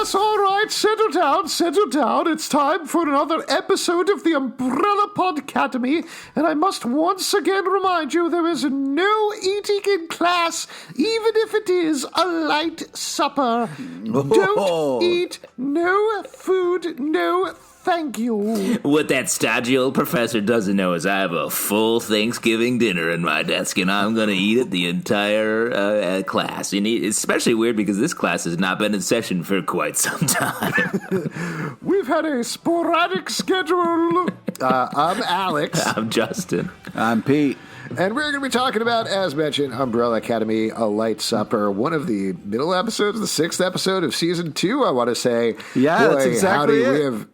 Yes, all right, settle down, settle down. It's time for another episode of the Umbrella Podcademy, and I must once again remind you there is no eating in class, even if it is a light supper. Don't eat, no food, no thank you. What that stodgy old professor doesn't know is I have a full Thanksgiving dinner in my desk, and I'm going to eat it the entire class. And it's especially weird because this class has not been in session for quite some time. We've had a sporadic schedule. I'm Alex. I'm Justin. I'm Pete. And we're going to be talking about, as mentioned, Umbrella Academy, A Light Supper, one of the middle episodes, the 6th episode of Season 2, I want to say. Yeah, that's exactly it. We have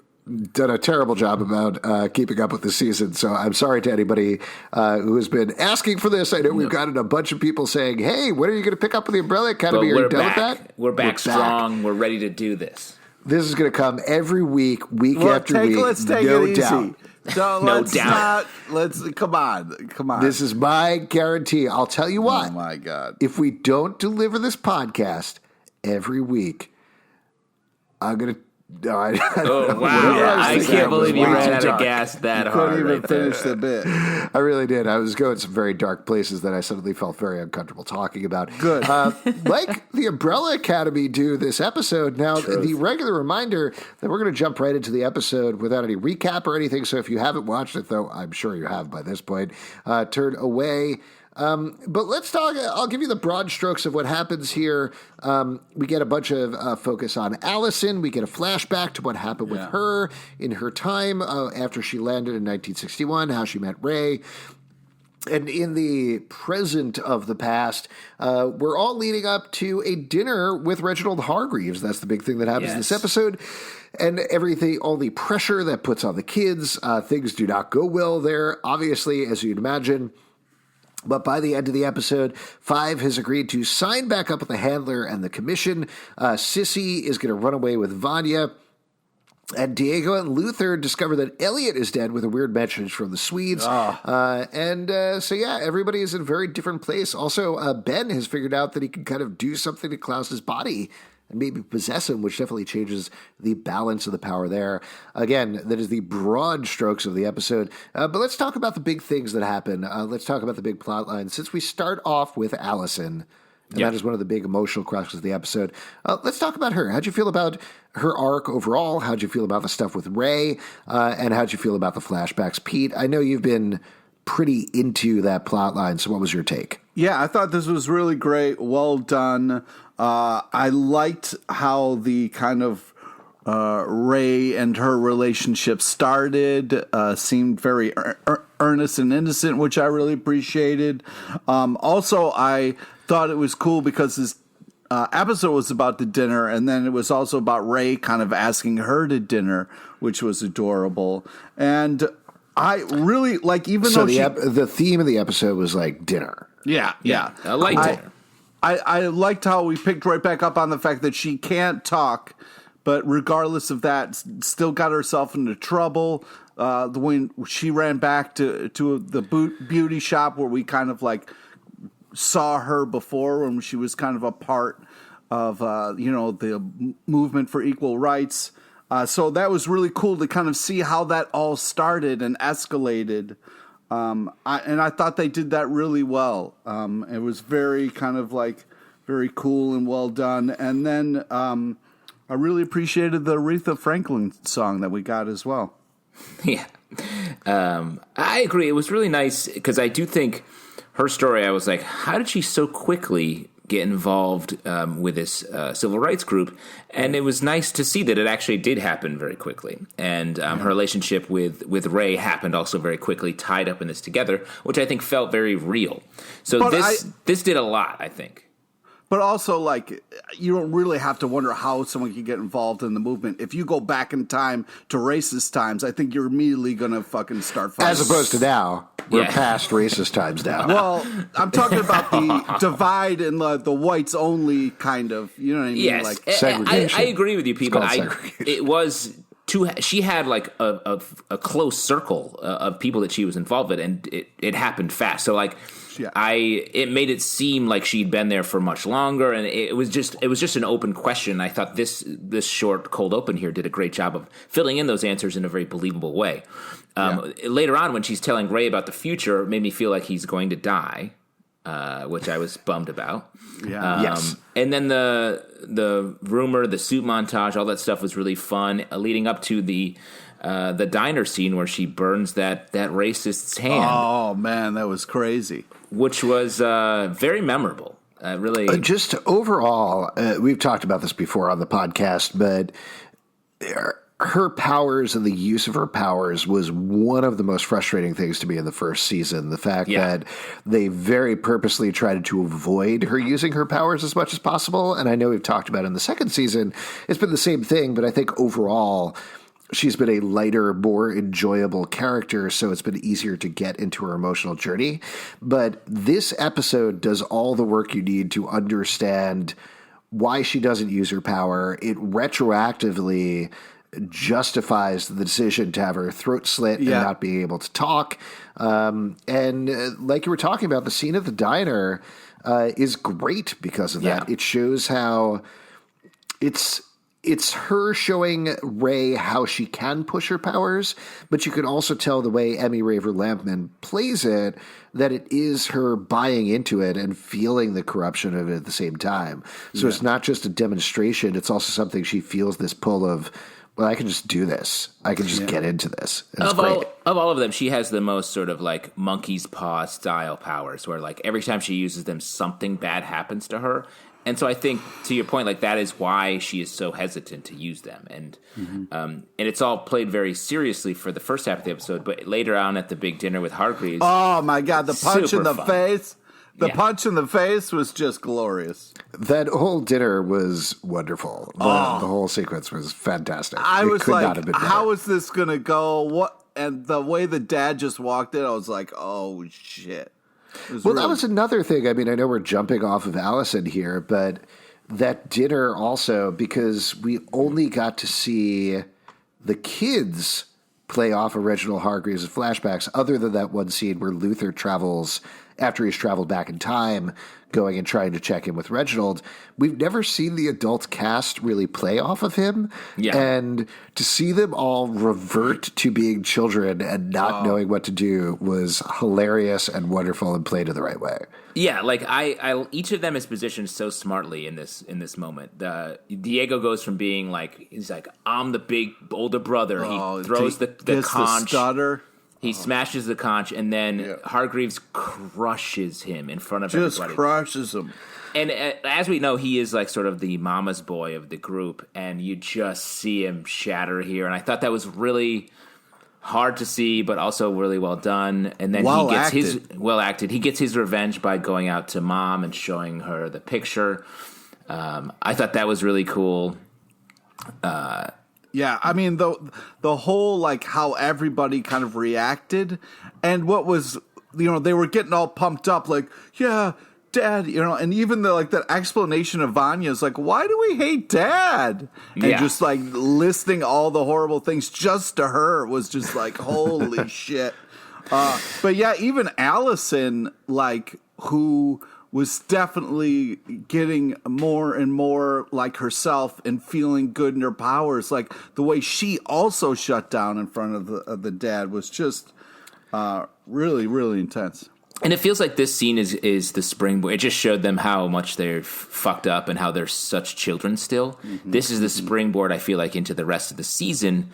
done a terrible job about keeping up with the season, so I'm sorry to anybody who has been asking for this. I know we've gotten a bunch of people saying, hey, when are you going to pick up with the Umbrella Academy? Are you done with that? We're back strong. We're ready to do this. This is going to come every week after week. Let's take no it easy. doubt. No doubt. Come on. This is my guarantee. I'll tell you what. Oh, my God. If we don't deliver this podcast every week, I'm going to... Oh, wow. Yeah, I can't believe you ran out of gas that hard. Couldn't even finish the bit. I really did. I was going some very dark places that I suddenly felt very uncomfortable talking about. Good. Like the Umbrella Academy do this episode. Now, the regular reminder that we're going to jump right into the episode without any recap or anything. So if you haven't watched it, though I'm sure you have by this point, turn away. But let's talk. I'll give you the broad strokes of what happens here. We get a bunch of focus on Allison. We get a flashback to what happened with her in her time after she landed in 1961, how she met Ray. And in the present of the past, we're all leading up to a dinner with Reginald Hargreaves. That's the big thing that happens in this episode. And everything, all the pressure that puts on the kids, things do not go well there, obviously, as you'd imagine. But by the end of the episode, Five has agreed to sign back up with the handler and the commission. Sissy is going to run away with Vanya. And Diego and Luther discover that Elliot is dead with a weird message from the Swedes. So everybody is in a very different place. Also, Ben has figured out that he can kind of do something to Klaus's body and maybe possess him, which definitely changes the balance of the power there. Again, that is the broad strokes of the episode. But let's talk about the big things that happen. Let's talk about the big plot lines. Since we start off with Allison, and that is one of the big emotional crux of the episode, let's talk about her. How'd you feel about her arc overall? How'd you feel about the stuff with Ray? And how'd you feel about the flashbacks? Pete, I know you've been pretty into that plot line, so what was your take? Yeah, I thought this was really great. Well done. I liked how the kind of Ray and her relationship started. Seemed very earnest and innocent, which I really appreciated. Also, I thought it was cool because this episode was about the dinner, and then it was also about Ray kind of asking her to dinner, which was adorable. And I really like, even though the theme of the episode was like dinner. Yeah. I liked it. I liked how we picked right back up on the fact that she can't talk, but regardless of that, still got herself into trouble. When she ran back to the beauty shop where we kind of like saw her before, when she was kind of a part of the movement for equal rights. So that was really cool to kind of see how that all started and escalated. I thought they did that really well. It was very kind of like very cool and well done. And then I really appreciated the Aretha Franklin song that we got as well. Yeah, I agree. It was really nice because I do think her story, I was like, how did she so quickly get involved with this civil rights group? And it was nice to see that it actually did happen very quickly. And her relationship with Ray happened also very quickly, tied up in this together, which I think felt very real. So this did a lot, I think. But also, like, you don't really have to wonder how someone can get involved in the movement. If you go back in time to racist times, I think you're immediately going to fucking start fighting. As opposed to now. We're past racist times now. Well, I'm talking about the divide and the whites only kind of, you know what I mean? Yes, like I agree with you, people. She had like a close circle of people that she was involved with, and it happened fast. So like it made it seem like she'd been there for much longer, and it was just an open question. I thought this short cold open here did a great job of filling in those answers in a very believable way. Later on, when she's telling Ray about the future, it made me feel like he's going to die, which I was bummed about. Yes. And then the rumor, the suit montage, all that stuff was really fun, leading up to the diner scene where she burns that racist's hand. Oh man, that was crazy. Which was very memorable. Really, just overall, we've talked about this before on the podcast, but her powers and the use of her powers was one of the most frustrating things to me in the first season. The fact that they very purposely tried to avoid her using her powers as much as possible. And I know we've talked about it in the second season, it's been the same thing, but I think overall she's been a lighter, more enjoyable character, so it's been easier to get into her emotional journey. But this episode does all the work you need to understand why she doesn't use her power. It retroactively justifies the decision to have her throat slit and not being able to talk. And like you were talking about, the scene at the diner is great because of that. It shows how it's her showing Ray how she can push her powers, but you can also tell the way Emmy Raver Lampman plays it that it is her buying into it and feeling the corruption of it at the same time. So it's not just a demonstration, it's also something she feels this pull of, well, I can just do this. I can just get into this. Of all of them, she has the most sort of like monkey's paw style powers where like every time she uses them, something bad happens to her. And so I think, to your point, like that is why she is so hesitant to use them. And and it's all played very seriously for the first half of the episode, but later on at the big dinner with Hargreaves. Oh, my God, the punch in the fun. face. The punch in the face was just glorious. That whole dinner was wonderful. The whole sequence was fantastic. I was like, how is this going to go? What? And the way the dad just walked in, I was like, oh, shit. Well, that was another thing. I mean, I know we're jumping off of Allison here, but that dinner also, because we only got to see the kids play off of Reginald Hargreaves' flashbacks, other than that one scene where Luther travels after he's traveled back in time, going and trying to check in with Reginald. We've never seen the adult cast really play off of him. Yeah. And to see them all revert to being children and not knowing what to do was hilarious and wonderful and played in the right way. Yeah, like I each of them is positioned so smartly in this moment. Diego goes from being like, he's like, I'm the big older brother. He throws the conch. The stutter. He smashes the conch, and then Hargreaves crushes him in front of everybody. Just crushes him. And as we know, he is like sort of the mama's boy of the group, and you just see him shatter here. And I thought that was really hard to see, but also really well done. And then he gets his revenge by going out to Mom and showing her the picture. I thought that was really cool. Yeah, I mean the whole like how everybody kind of reacted, and what was, you know, they were getting all pumped up like, yeah, Dad, you know, and even the like that explanation of Vanya's like, why do we hate Dad? And just like listing all the horrible things just to her was just like, holy shit. But yeah, even Allison, like, who was definitely getting more and more like herself and feeling good in her powers. Like the way she also shut down in front of the dad was just really, really intense. And it feels like this scene is the springboard. It just showed them how much they're fucked up and how they're such children still. Mm-hmm. This is the springboard, I feel like, into the rest of the season,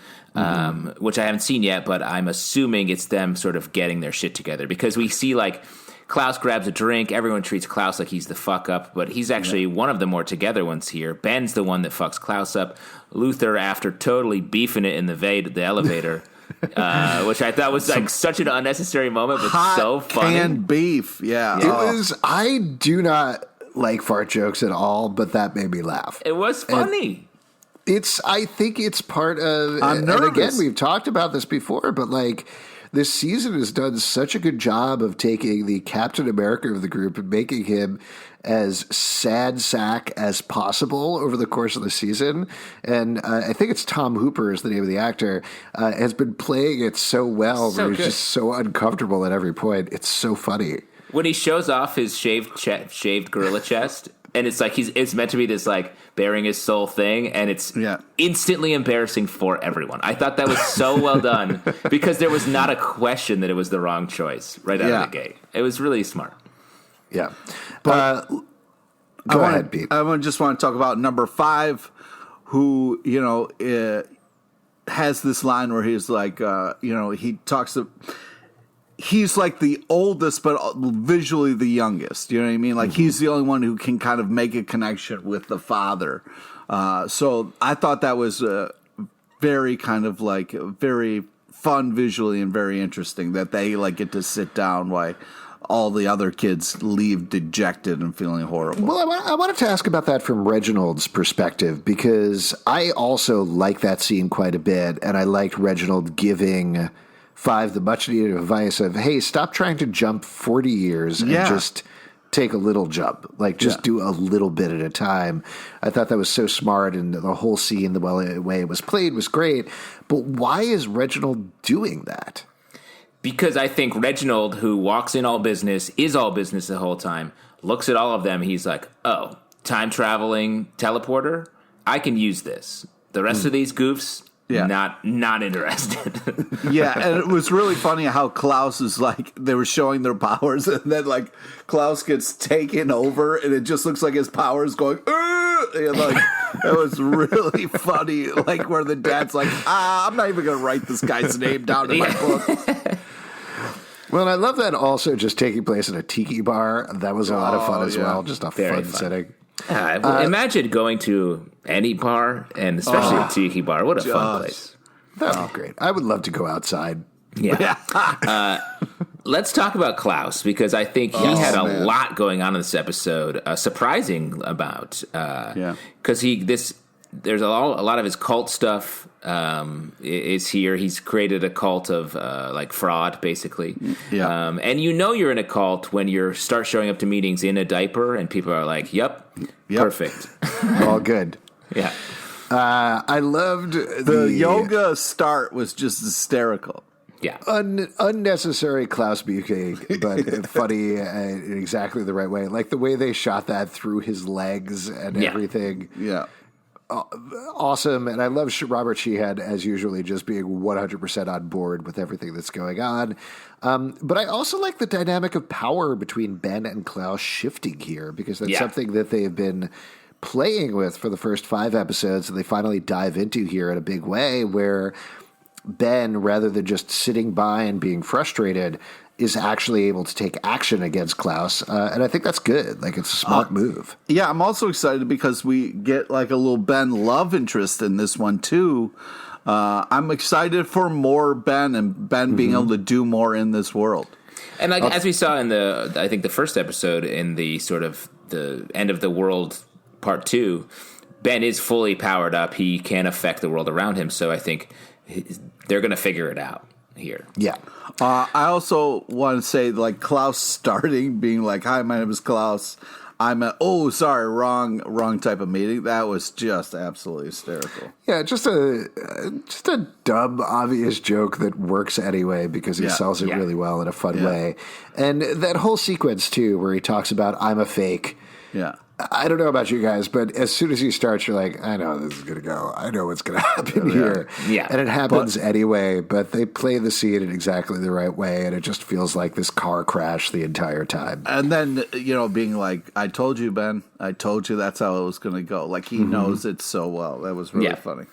which I haven't seen yet, but I'm assuming it's them sort of getting their shit together, because we see like Klaus grabs a drink. Everyone treats Klaus like he's the fuck up, but he's actually one of the more together ones here. Ben's the one that fucks Klaus up. Luther, after totally beefing it in the elevator, which I thought was like such an unnecessary moment, but so funny. Canned beef, yeah. It was. I do not like fart jokes at all, but that made me laugh. It was funny. I think it's part of. I'm nervous. And again, we've talked about this before, but like, this season has done such a good job of taking the Captain America of the group and making him as sad sack as possible over the course of the season. And I think it's Tom Hooper is the name of the actor, has been playing it so well. So he's just so uncomfortable at every point. It's so funny. when he shows off his shaved gorilla chest, and it's like it's meant to be this like bearing his soul thing, and it's instantly embarrassing for everyone. I thought that was so well done because there was not a question that it was the wrong choice right out of the gate. It was really smart. Yeah, but go ahead, Pete. I just want to talk about number 5, who has this line where he's like, he talks. He's like the oldest, but visually the youngest. You know what I mean? Like he's the only one who can kind of make a connection with the father. So I thought that was very kind of like very fun visually and very interesting that they like get to sit down while all the other kids leave dejected and feeling horrible. Well, I wanted to ask about that from Reginald's perspective because I also like that scene quite a bit, and I liked Reginald giving 5 the much needed advice of, hey, stop trying to jump 40 years and just take a little jump. Like, just do a little bit at a time. I thought that was so smart, and the whole scene, the way it was played was great. But why is Reginald doing that? Because I think Reginald, who walks in all business, is all business the whole time, looks at all of them, he's like, oh, time-traveling teleporter? I can use this. The rest of these goofs... not interested. And it was really funny how Klaus is like, they were showing their powers, and then like Klaus gets taken over, and it just looks like his powers going, and like it was really funny, like where the dad's like, I'm not even gonna write this guy's name down in my book. Well, and I love that also just taking place in a tiki bar. That was a lot of fun as well, just a fun setting. Imagine going to any bar, and especially a tiki bar. What a fun place. That would be great. I would love to go outside. Yeah. Let's talk about Klaus, because I think he had a lot going on in this episode, surprising about. Because there's a lot of his cult stuff is here. He's created a cult of like fraud, basically. And you're in a cult when you start showing up to meetings in a diaper, and people are like, "Yep. Perfect, all good." Yeah. I loved the yoga start was just hysterical. Yeah. Unnecessary Klaus Buke, but funny in exactly the right way. Like the way they shot that through his legs and everything. Yeah. Awesome. And I love Robert Sheehan, as usually, just being 100% on board with everything that's going on. But I also like the dynamic of power between Ben and Klaus shifting here, because that's something that they've been playing with for the first 5 episodes, and they finally dive into here in a big way, where Ben, rather than just sitting by and being frustrated, is actually able to take action against Klaus. And I think that's good. Like, it's a smart move. Yeah, I'm also excited because we get like a little Ben love interest in this one too. I'm excited for more Ben and Ben being able to do more in this world. And like as we saw in I think the first episode in the sort of the end of the world part 2, Ben is fully powered up. He can affect the world around him. So I think they're going to figure it out here. Yeah. I also want to say, like, Klaus starting, being like, "Hi, my name is Klaus. I'm wrong type of meeting." That was just absolutely hysterical. Yeah, just a dumb, obvious joke that works anyway because he sells it really well in a fun way. And that whole sequence, too, where he talks about, "I'm a fake." Yeah. I don't know about you guys, but as soon as he starts, you're like, I know this is going to go. I know what's going to happen here. Yeah. And it happens anyway, but they play the scene in exactly the right way, and it just feels like this car crash the entire time. And then, being like, "I told you, Ben. I told you that's how it was going to go." Like, he knows it so well. That was really funny.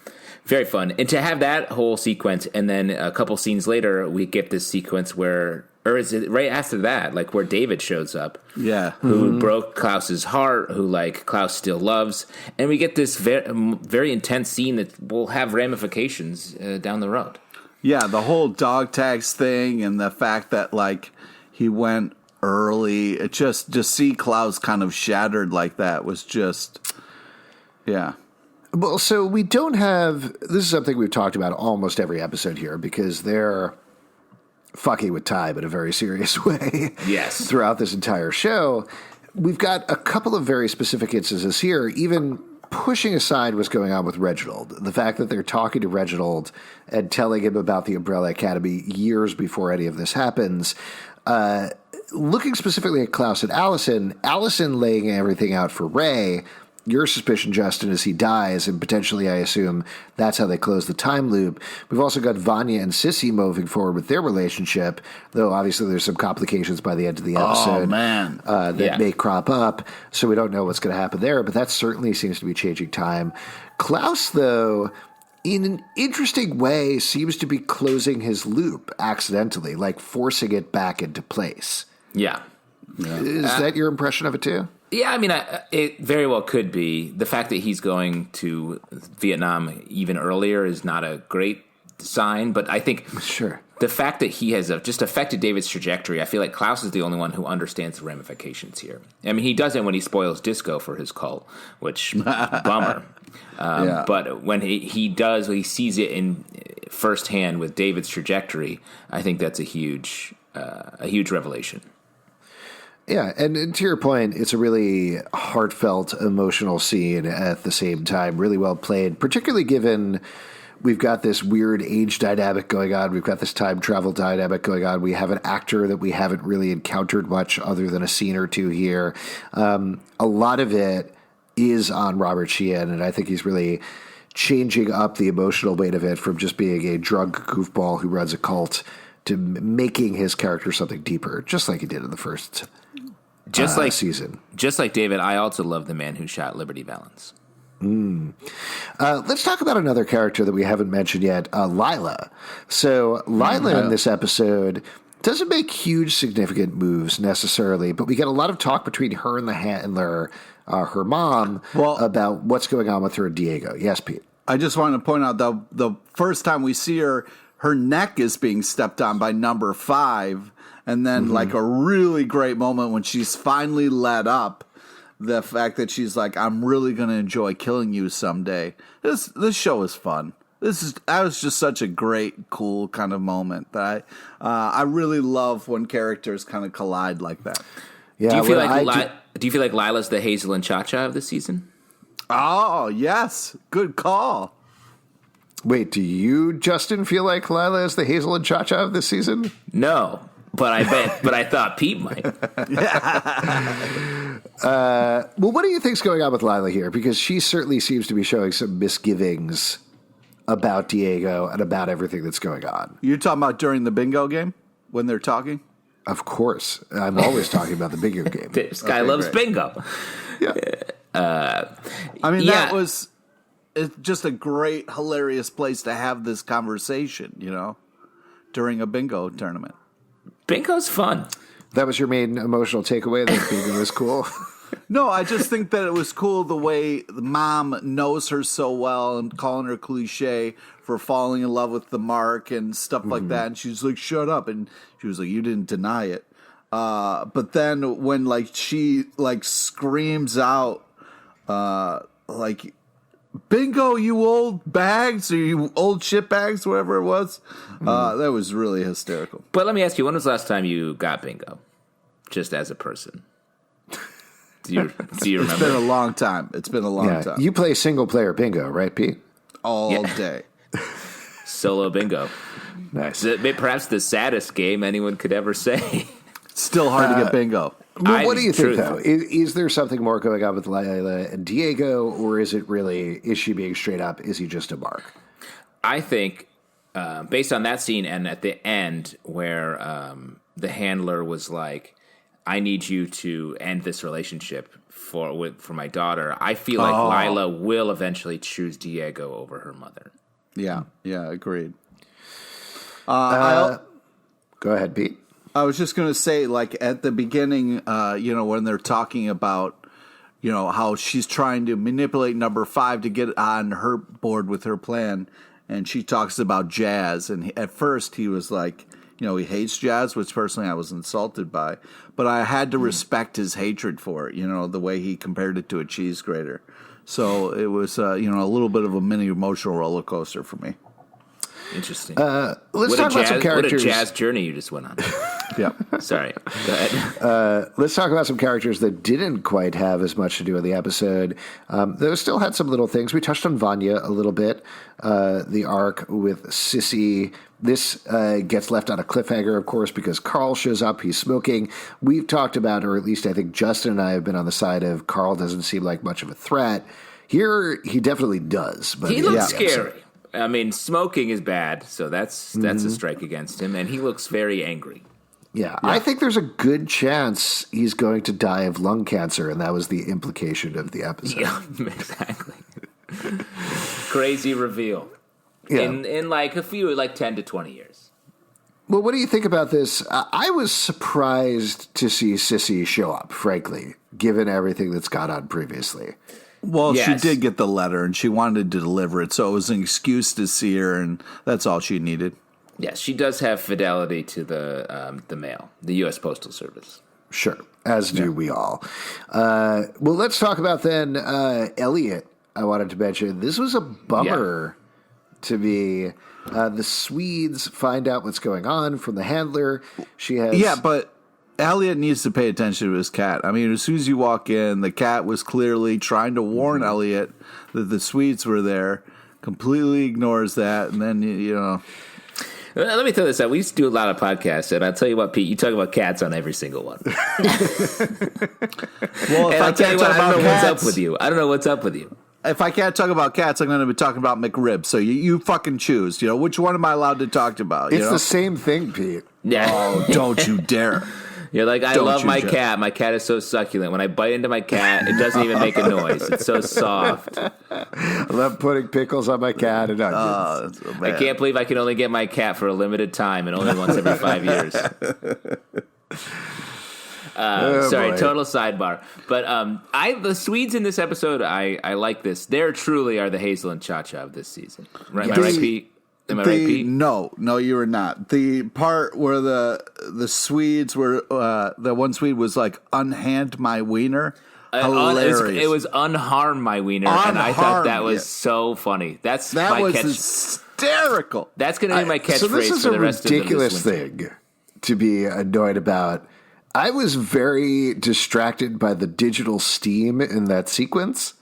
Very fun. And to have that whole sequence, and then a couple scenes later, we get this sequence where... Or is it right after that, like where David shows up? Yeah. Who broke Klaus's heart, who like Klaus still loves. And we get this very intense scene that will have ramifications down the road. Yeah, the whole dog tags thing and the fact that like he went early. It just to see Klaus kind of shattered like that was just, yeah. Well, so we don't have, this is something we've talked about almost every episode here because they're fucking with time in a very serious way. Yes. Throughout this entire show. We've got a couple of very specific instances here, even pushing aside what's going on with Reginald. The fact that they're talking to Reginald and telling him about the Umbrella Academy years before any of this happens. looking specifically at Klaus and Allison laying everything out for Ray. Your suspicion, Justin, is he dies, and potentially, I assume, that's how they close the time loop. We've also got Vanya and Sissy moving forward with their relationship, though obviously there's some complications by the end of the episode that may crop up, so we don't know what's going to happen there, but that certainly seems to be changing time. Klaus, though, in an interesting way, seems to be closing his loop accidentally, like forcing it back into place. Yeah. Is that your impression of it, too? Yeah, I mean, it very well could be. The fact that he's going to Vietnam even earlier is not a great sign, but I think the fact that he has just affected David's trajectory, I feel like Klaus is the only one who understands the ramifications here. I mean, he doesn't when he spoils disco for his cult, which, bummer. But when he does, when he sees it in firsthand with David's trajectory, I think that's a huge revelation. Yeah, and to your point, it's a really heartfelt, emotional scene at the same time. Really well played, particularly given we've got this weird age dynamic going on. We've got this time travel dynamic going on. We have an actor that we haven't really encountered much other than a scene or two here. A lot of it is on Robert Sheehan, and I think he's really changing up the emotional weight of it from just being a drug goofball who runs a cult to making his character something deeper, just like he did in the first season. Just like David, I also love the man who shot Liberty Valance. Let's talk about another character that we haven't mentioned yet, Lila. So Lila in this episode doesn't make huge significant moves necessarily, but we get a lot of talk between her and the handler, her mom, about what's going on with her and Diego. Yes, Pete? I just wanted to point out the first time we see her neck is being stepped on by number 5. And then like a really great moment when she's finally let up, the fact that she's like, I'm really going to enjoy killing you someday. This show is fun. That was just such a great, cool kind of moment that I really love when characters kind of collide like that. Yeah. Do you feel like Lila's the Hazel and Cha-Cha of the season? Oh, yes. Good call. Wait, do you, Justin, feel like Lila is the Hazel and Cha-Cha of this season? No. But I thought Pete might. Well, what do you think's going on with Lila here? Because she certainly seems to be showing some misgivings about Diego and about everything that's going on. You're talking about during the bingo game when they're talking? Of course. I'm always talking about the bingo game. This guy loves bingo. Yeah. That was just a great, hilarious place to have this conversation, during a bingo tournament. Bingo's fun. That was your main emotional takeaway, that bingo was cool? No, I just think that it was cool the way the mom knows her so well and calling her cliche for falling in love with the mark and stuff like that. And she's like, shut up. And she was like, you didn't deny it. But then when she screams out, bingo, you old bags, or you old shit bags, whatever it was. That was really hysterical. But let me ask you, when was the last time you got bingo? Just as a person. Do you remember? It's been a long time. Time. You play single player bingo, right, Pete? All day. Solo bingo. Nice. Perhaps the saddest game anyone could ever say. Still hard to get bingo. Well, what do you think, though? Is there something more going on with Lila and Diego, or is she being straight up, is he just a mark? I think, based on that scene and at the end where the handler was like, I need you to end this relationship for my daughter, I feel like Lila will eventually choose Diego over her mother. Yeah, agreed. Go ahead, Pete. I was just going to say, at the beginning, when they're talking about, how she's trying to manipulate number 5 to get on her board with her plan, and she talks about jazz. And at first he was like, he hates jazz, which personally I was insulted by. But I had to respect his hatred for it, the way he compared it to a cheese grater. So it was, a little bit of a mini emotional roller coaster for me. Interesting. Let's talk about some characters. What a jazz journey you just went on. Yeah. Sorry. Go ahead. Let's talk about some characters that didn't quite have as much to do in the episode. Those still had some little things. We touched on Vanya a little bit. The arc with Sissy. This gets left on a cliffhanger, of course, because Carl shows up. He's smoking. We've talked about, or at least I think Justin and I have been on the side of Carl doesn't seem like much of a threat. Here, he definitely does. But he looks scary. I mean, smoking is bad, so that's a strike against him, and he looks very angry. Yeah, I think there's a good chance he's going to die of lung cancer, and that was the implication of the episode. Yeah, exactly. Crazy reveal. Yeah. In like a few, like 10 to 20 years. Well, what do you think about this? I was surprised to see Sissy show up, frankly, given everything that's gone on previously. Well, Yes. she did get the letter, and she wanted to deliver it, so it was an excuse to see her, and that's all she needed. Yes, she does have fidelity to the mail, the U.S. Postal Service. Sure, as do we all. Well, let's talk about then Elliot. I wanted to mention this was a bummer to me. The Swedes find out what's going on from the handler. She has But Elliot needs to pay attention to his cat. I mean, as soon as you walk in, the cat was clearly trying to warn Elliot that the Swedes were there. Completely ignores that, and then you know. Let me throw this out. We used to do a lot of podcasts, and I'll tell you what, Pete, you talk about cats on every single one. Well, if And I I'll tell you can't what, talk I don't about know what's up cats, with you. I don't know what's up with you. if I can't talk about cats, I'm going to be talking about McRib. So you fucking choose. You know, which one am I allowed to talk about? You it's know? the same thing, Pete. Yeah. Oh, don't you dare! You're like, I Don't love you my just- cat. My cat is so succulent. When I bite into my cat, it doesn't even make a noise. It's so soft. I love putting pickles on my cat and onions. I can't believe I can only get my cat for a limited time and only once every 5 years. Sorry, boy. total sidebar. But the Swedes in this episode, I like this. They truly are the Hazel and Cha-Cha of this season. Right, am I right, Pete? Am I right, Pete? No, you were not. The part where the Swedes were, the one Swede was like, "Unhand my wiener." Hilarious. It was unharm my wiener, and I thought that was Unharm, so funny. That that my was catch. hysterical. That's going to be my catchphrase So this is for a the rest of the ridiculous thing to be annoyed about. I was very distracted by the digital steam in that sequence.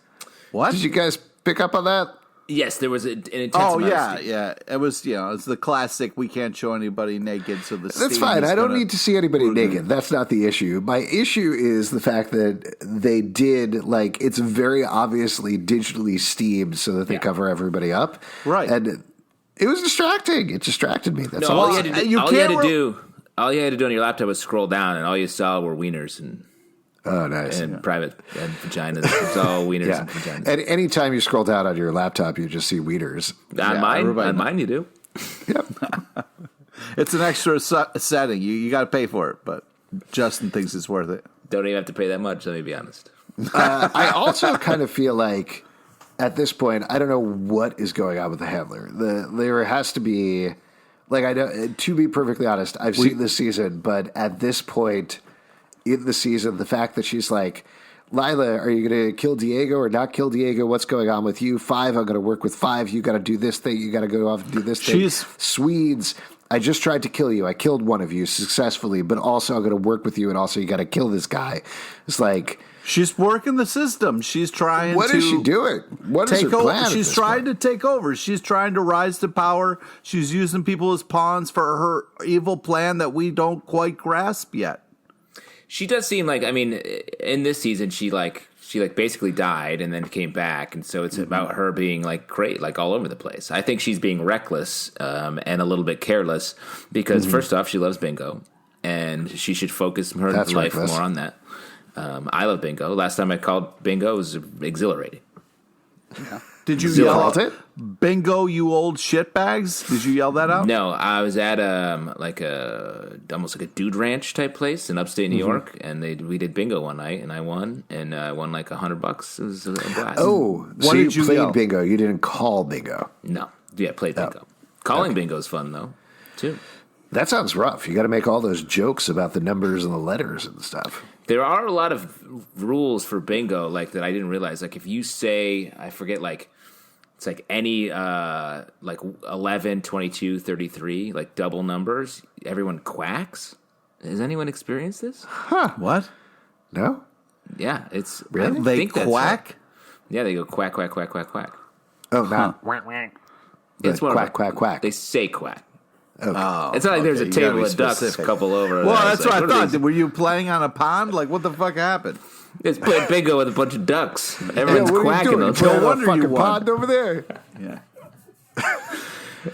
What? Did you guys pick up on that? Yes, there was an intense Oh amount of yeah, steam. yeah. It was, it's the classic. We can't show anybody naked, so the That's steam fine. is I don't gonna- need to see anybody naked. That's not the issue. My issue is the fact that they did, like, it's very obviously digitally steamed so that they cover everybody up. Right. And it was distracting. It distracted me. That's No, all. all you had to do on your laptop was scroll down, and all you saw were wieners and Oh, nice. private and vaginas. It's all wieners Yeah. and vaginas. And anytime you scroll down on your laptop, you just see wieners. On mine, you do. Yep. It's an extra setting. You got to pay for it, but Justin thinks it's worth it. Don't even have to pay that much. Let me be honest. I also kind of feel like at this point, I don't know what is going on with the handler. There has to be, like, I don't, to be perfectly honest, I've seen this season, but at this point in the season, the fact that she's like, Lila, are you going to kill Diego or not kill Diego? What's going on with you? 5, I'm going to work with 5. You got to do this thing. You got to go off and do this thing. Swedes, I just tried to kill you. I killed one of you successfully, but also I'm going to work with you, and also you got to kill this guy. It's like, she's working the system. She's trying what to. is she doing? What is her plan? Over. She's trying to take over. She's trying to rise to power. She's using people as pawns for her evil plan that we don't quite grasp yet. She does seem like, I mean, in this season, she basically died and then came back, and so it's about her being like great, like all over the place. I think she's being reckless and a little bit careless because first off, she loves bingo, and she should focus her life reckless. more on that. I love bingo. Last time I called bingo, it was exhilarating. Yeah. Did you Still yell called out, it? "Bingo, you old shitbags"? Did you yell that out? No, I was at almost like a dude ranch type place in upstate New York, and we did bingo one night, and I won, and I won like $100. It was a blast. Oh, so What you did you played yell? bingo. You didn't call bingo. No, yeah, played bingo. Calling bingo is fun though, too. That sounds rough. You got to make all those jokes about the numbers and the letters and stuff. There are a lot of rules for bingo, like that I didn't realize. Like if you say, I forget, like it's like any like 11, 22, 33, like double numbers, everyone quacks. Has anyone experienced this? What? No? Yeah, it's Really? I They think that's quack? right. Yeah, they go quack, quack, quack, quack, quack. Oh, not It's more quack, of a, quack, quack. They say quack. Oh, It's not like there's a you gotta table be of ducks, specific. couple over. Well, there. that's It's what I are thought. these- Were you playing on a pond? Like, what the fuck happened? It's playing bingo with a bunch of ducks. Everyone's what are you quacking. doing? Those- No Playing a wonder you fucking won. pond over there. Yeah.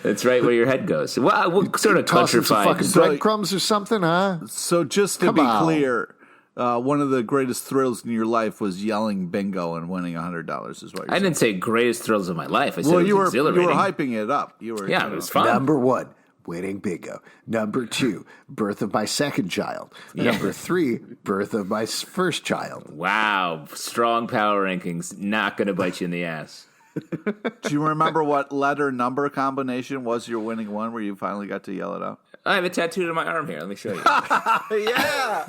That's right where your head goes. Well, what sort of Tossing some countrified? fucking breadcrumbs or something, huh? So just to Come be on. clear, one of the greatest thrills in your life was yelling bingo and winning $100. Is what you're I didn't say greatest thrills of my life. I said Well, it was you were exhilarating. hyping it up. You were Yeah, it was fun. Number 1, winning bingo. Number 2, birth of my second child. Number 3, birth of my first child. Wow, strong power rankings. Not going to bite you in the ass. Do you remember what letter number combination was your winning one where you finally got to yell it out? I have it tattooed on my arm here. Let me show you. Yeah.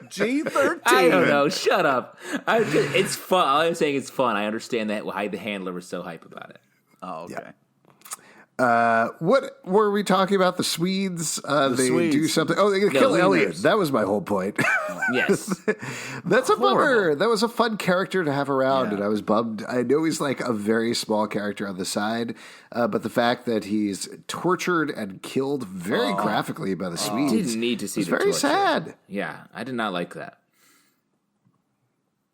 G13. I don't know. Shut up. It's fun. All I'm saying it's fun. I understand that why the handler was so hype about it. Oh, okay. What were we talking about? The Swedes? They Swedes. do something. Oh, they kill Elliot. wieners. That was my whole point. Yes. That's a bummer. Horrible. That was a fun character to have around, Yeah. and I was bummed. I know he's like a very small character on the side, but the fact that he's tortured and killed very graphically by the Swedes Didn't need to see was the very torture. sad. Yeah, I did not like that.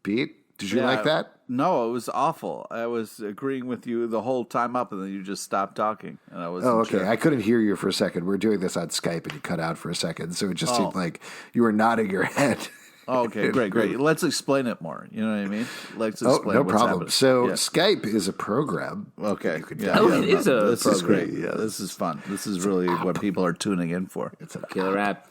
Pete, did you Yeah. like that? No, it was awful. I was agreeing with you the whole time up, and then you just stopped talking, and I was. Oh, okay. I couldn't hear you for a second. We're doing this on Skype, and you cut out for a second, so it just seemed like you were nodding your head. Okay, great. Let's explain it more. You know what I mean? Let's Oh, explain. no what's problem. happening. So Yeah. Skype is a program. Okay. You could Yeah, Oh, download. it is a This is program. great. Yeah, this is fun. This is really what people are tuning in for. It's an Killer app.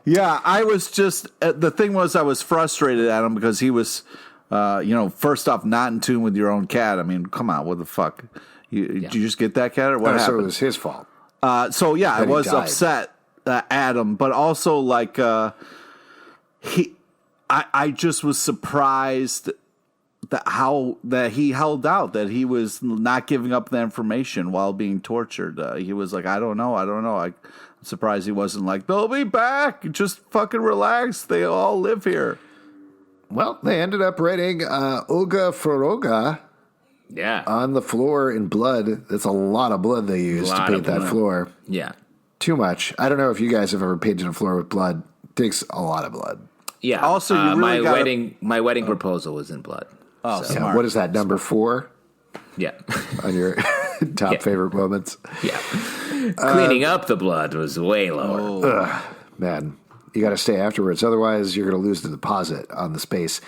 Yeah, I was just the thing was I was frustrated at him because he was, first off not in tune with your own cat. I mean, come on, what the fuck? Did you just get that cat or what so it happened? was his fault. I he was died. upset at him, but also like I just was surprised that he held out, that he was not giving up the information while being tortured. He was like, I don't know. I'm surprised he wasn't like, they'll be back. Just fucking relax. They all live here. Well, they ended up writing Oga Foroga Yeah. on the floor in blood. That's a lot of blood they used to Lot paint of that blood. floor. Yeah. Too much. I don't know if you guys have ever painted a floor with blood. It takes a lot of blood. Yeah. Also, you really my wedding proposal was in blood. Oh, Yeah, smart. what is that, number 4 Yeah. on your top favorite moments? Yeah. Cleaning up the blood was way lower. Man, you got to stay afterwards. Otherwise, you're going to lose the deposit on the space.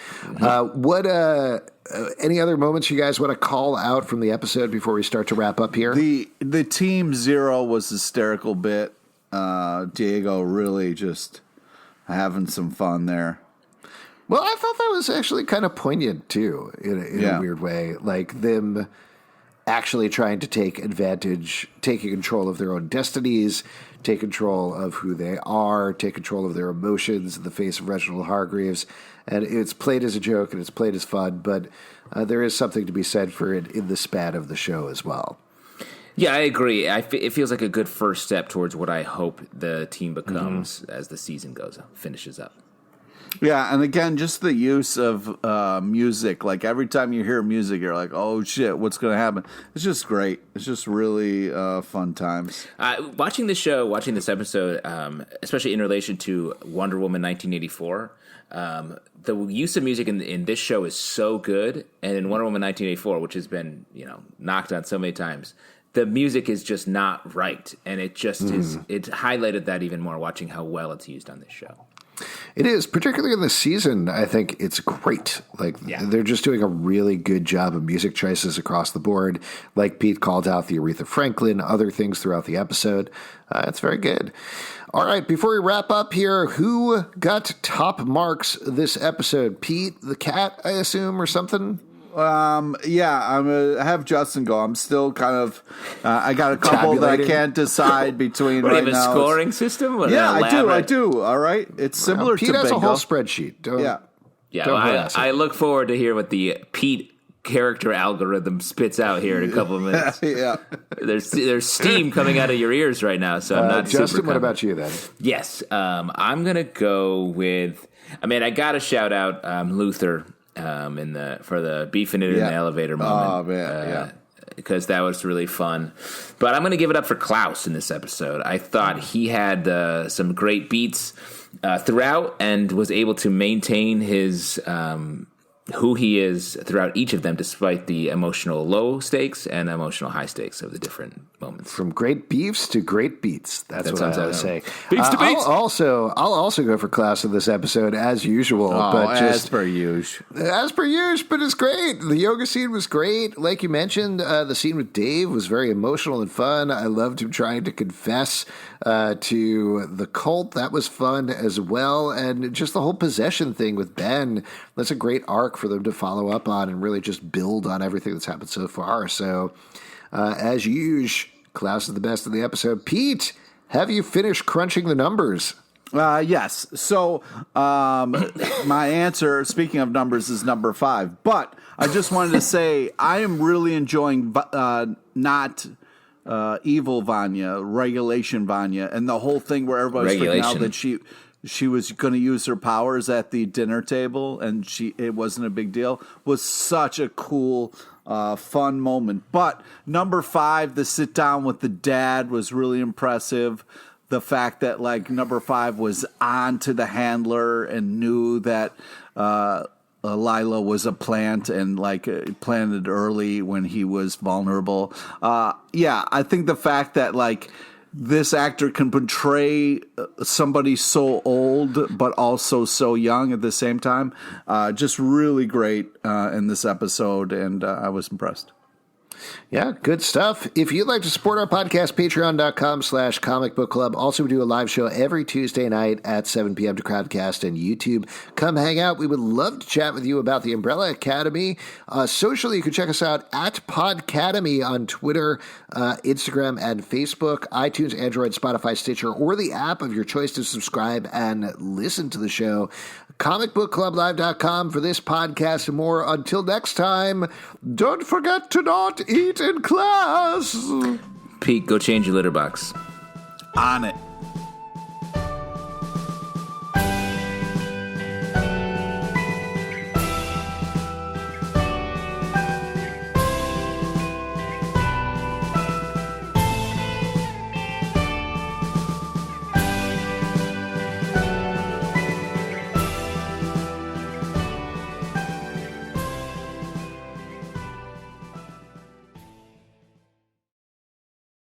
Any other moments you guys want to call out from the episode before we start to wrap up here? The Team Zero was hysterical bit. Diego really just having some fun there. Well, I thought that was actually kind of poignant, too, in a weird way. Like them actually trying to take advantage, taking control of their own destinies, take control of who they are, take control of their emotions in the face of Reginald Hargreaves. And it's played as a joke and it's played as fun, but there is something to be said for it in the span of the show as well. Yeah, I agree. It feels like a good first step towards what I hope the team becomes as the season finishes up. Yeah, and again, just the use of music. Like every time you hear music, you're like, "Oh shit, what's going to happen?" It's just great. It's just really fun times. Watching this episode, especially in relation to Wonder Woman 1984, the use of music in this show is so good, and in Wonder Woman 1984, which has been knocked on so many times, the music is just not right, and it just is. It highlighted that even more watching how well it's used on this show. It is, particularly in this season. I think it's great. Like they're just doing a really good job of music choices across the board. Like Pete called out the Aretha Franklin, other things throughout the episode. It's very good. All right, before we wrap up here, who got top marks this episode? Pete, the cat, I assume, or something? Yeah, I'm gonna have Justin go. I'm still kind of. I got a couple that I Tabulating. can't decide between What, right do you have now. a scoring system? What, Yeah, an I elaborate- do. All right, it's similar Pete to has bingo. a whole spreadsheet. Yeah. Yeah, Don't well, harass I him. look forward to hear what the Pete character algorithm spits out here in a couple of minutes. Yeah. There's steam coming out of your ears right now, so I'm not Justin, super what about you then? Yes, I'm gonna go with. I mean, I got to shout out Luther for the beefing it in the elevator moment. Oh man, because that was really fun. But I'm going to give it up for Klaus in this episode. I thought he had some great beats throughout and was able to maintain his who he is throughout each of them, despite the emotional low stakes and emotional high stakes of the different moments. From great beefs to great beats. That's what I would say. Beefs to beats. I'll also go for Klaus in this episode as usual. But as per usual. As per usual, but it's great. The yoga scene was great. Like you mentioned, the scene with Dave was very emotional and fun. I loved him trying to confess to the cult. That was fun as well. And just the whole possession thing with Ben, that's a great arc for them to follow up on and really just build on everything that's happened so far. So, as usual, Klaus is the best of the episode. Pete, have you finished crunching the numbers? Yes. So my answer, speaking of numbers, is number 5. But I just wanted to say I am really enjoying not evil Vanya, regulation Vanya, and the whole thing where everybody's freaking out that she was going to use her powers at the dinner table and it wasn't a big deal, was such a cool fun moment. But number 5, the sit down with the dad was really impressive. The fact that like number 5 was on to the handler and knew that Lila was a plant and like planted early when he was vulnerable. I think the fact that like this actor can portray somebody so old but also so young at the same time, just really great in this episode, and I was impressed. Yeah, good stuff. If you'd like to support our podcast, patreon.com/Comic Book Club. Also, we do a live show every Tuesday night at 7 p.m. to Crowdcast and YouTube. Come hang out. We would love to chat with you about the Umbrella Academy. Socially, you can check us out at Podcademy on Twitter, Instagram, and Facebook, iTunes, Android, Spotify, Stitcher, or the app of your choice to subscribe and listen to the show. ComicBookClubLive.com for this podcast and more. Until next time, don't forget to not eat in class. Pete, go change your litter box. On it.